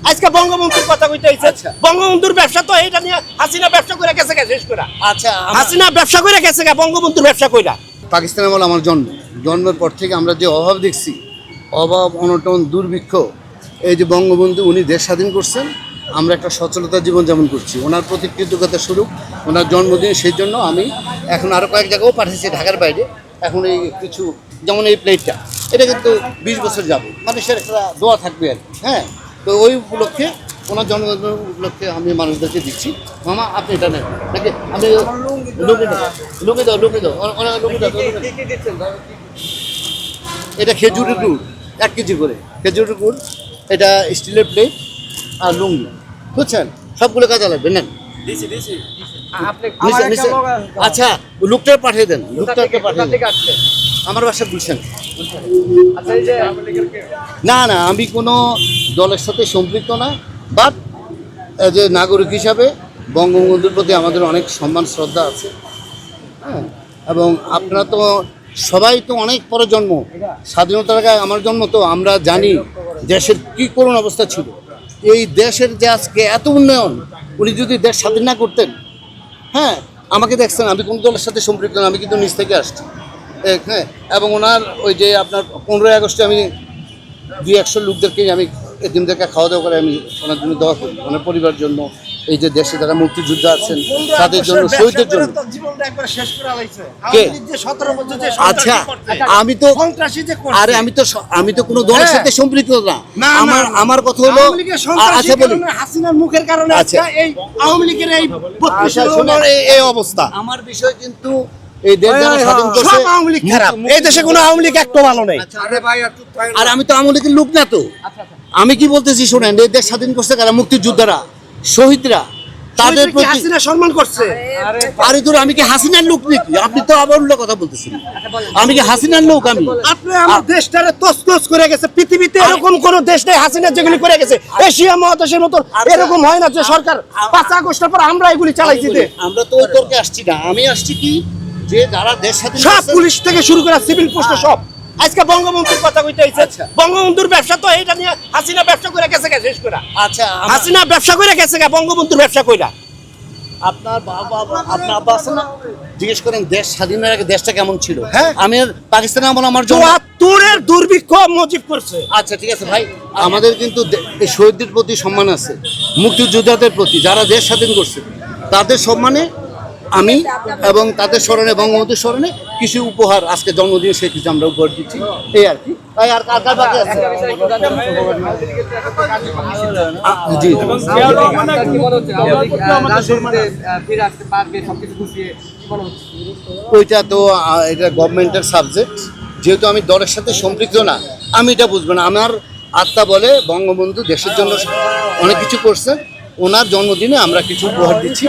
আজকে বঙ্গবন্ধুর কথা কইতে আইছে। বঙ্গবন্ধুর ব্যবসা তো এইটা নিয়ে হাসিনা ব্যবসা করে গেছে শেষ করে। আচ্ছা, হাসিনা ব্যবসা করে গেছে বঙ্গবন্ধুর ব্যবসা কইরা। পাকিস্তানে বলে আমার জন্মের পর থেকে আমরা যে অভাব দেখছি, অভাব, অনটন, দুর্ভিক্ষ, এই যে বঙ্গবন্ধু উনি দেশ স্বাধীন করছেন, আমরা একটা সচলতা জীবনযাপন করছি। ওনার প্রতি কৃতজ্ঞতা স্বরূপ ওনার জন্মদিন, সেই জন্য আমি এখন আরও কয়েক জায়গাও পাঠিয়েছি ঢাকার বাইরে। এখন এই কিছু, যেমন এই প্লেটটা, এটা কিন্তু 20 বছর যাবে, মানুষের একটা দোয়া থাকবে আর কি। হ্যাঁ, তো ওই উপলক্ষে, ওনার জন্মদিন উপলক্ষে আমি মানুষদেরকে দিচ্ছি। মামা আপনি এটা নেন নাকি? আমি লুকে দাও এটা খেজুরের গুড়, 1 কেজি করে খেজুরের গুড়, এটা স্টিলের প্লেট আর লুঙ্গি, বুঝছেন? সবগুলো কাজে লাগবে, নেন। আচ্ছা, লোকটা পাঠিয়ে দেন, লোকটাকে পাঠিয়ে দেন। আমার বাসা বুঝছেন? না না, আমি কোনো দলের সাথে সম্পৃক্ত না, বাট যে নাগরিক হিসাবে বঙ্গবন্ধুর প্রতি আমাদের অনেক সম্মান শ্রদ্ধা আছে। হ্যাঁ, এবং আপনারা তো সবাই তো অনেক পরে জন্ম, স্বাধীনতার আগে আমার জন্ম, তো আমরা জানি দেশের কী করুণ অবস্থা ছিল। এই দেশের যে আজকে এত উন্নয়ন, উনি যদি দেশ স্বাধীন না করতেন, হ্যাঁ, আমাকে দেখছেন আমি কোনো দলের সাথে সম্পৃক্ত না, আমি কিন্তু নিচ থেকে আসছি। হ্যাঁ, এবং ওনার ওই যে আপনার 15ই আগস্টে আমি 200 লোকদেরকে আমি এদিনদেরকে খাওয়া দাওয়া করে আমি ওনার জন্য দোয়া করি, ওনার পরিবারের জন্য, এই যে দেশে যারা মুক্তিযোদ্ধা আছেন তাদের জন্য, শহীদদের জন্য। আচ্ছা, আমি তো আরে আমি তো কোনো দলের সাথে সম্পৃক্ত না। আমার কথা হলো, আচ্ছা বলুন, হাসিনার মুখের কারণে এই আওয়ামী লীগের এই অবস্থা। আমার বিষয় কিন্তু এই দেশ যারা স্বাধীন করছে, সব আওয়ামী লীগ খারাপ, এই দেশে কোনো আওয়ামী লীগ একটু ভালো নেই। আর আমি তো আওয়ামী লীগের লোক না তো। আমি কি বলতেছি শোনেন, এই দেশ স্বাধীন করছে কারা? মুক্তিযোদ্ধারা, শহীদরা, তাদের প্রতি হাসিনা সম্মান করছে। আরে দূর, আমি কি হাসিনার লোক নাকি? আপনি তো আবার উল্টো কথা বলতেছেন। আমি কি হাসিনার লোক? আপনি আমার দেশটারে তছনছ করে গেছে। পৃথিবীতে এরকম কোন দেশ নেই হাসিনা যেগুলি করে গেছে। এশিয়া মহাদেশের মতো এরকম হয় না যে সরকার 5 আগস্টের পর আমরা এগুলি চালাইছি। আমরা তো তর্কে আসছি না, আমি আসছি কি যে যারা দেশ স্বাধীন সব পুলিশ থেকে শুরু করে সিভিল পোস্ট সব আজকে বঙ্গবন্ধুর কথা কইতে আইছে। বঙ্গবন্ধুর ব্যবসা তো এইটা নিয়ে হাসিনা ব্যবসা করে গেছে শেষ করে। আচ্ছা, হাসিনা ব্যবসা করে গেছে বঙ্গবন্ধুর ব্যবসা কইরা। আপনার আপনার আব্বা আছে না, জিজ্ঞেস করেন দেশ স্বাধীনের আগে দেশটা কেমন ছিল। হ্যাঁ, আমি পাকিস্তানে আমল আমার 74-এর দুর্ভিক্ষ মুজিব করছে। আচ্ছা ঠিক আছে ভাই, আমাদের কিন্তু শহীদদের প্রতি সম্মান আছে, মুক্তিযোদ্ধাদের প্রতি, যারা দেশ স্বাধীন করছে তাদের সম্মানে আমি এবং তাদের স্মরণে, বঙ্গবন্ধুর স্মরণে কিছু উপহার, আজকে জন্মদিন সে কিছু আমরা উপহার দিচ্ছি, এই আর কি। তাই আর কার বাকি আছে? জি, ওইটা তো এটা গভর্নমেন্টের সাবজেক্ট, যেহেতু আমি দলের সাথে সম্পৃক্ত না, আমি এটা বুঝবো না। আমার আত্মা বলে বঙ্গবন্ধু দেশের জন্য অনেক কিছু করছে, ওনার জন্মদিনে আমরা কিছু উপহার দিচ্ছি।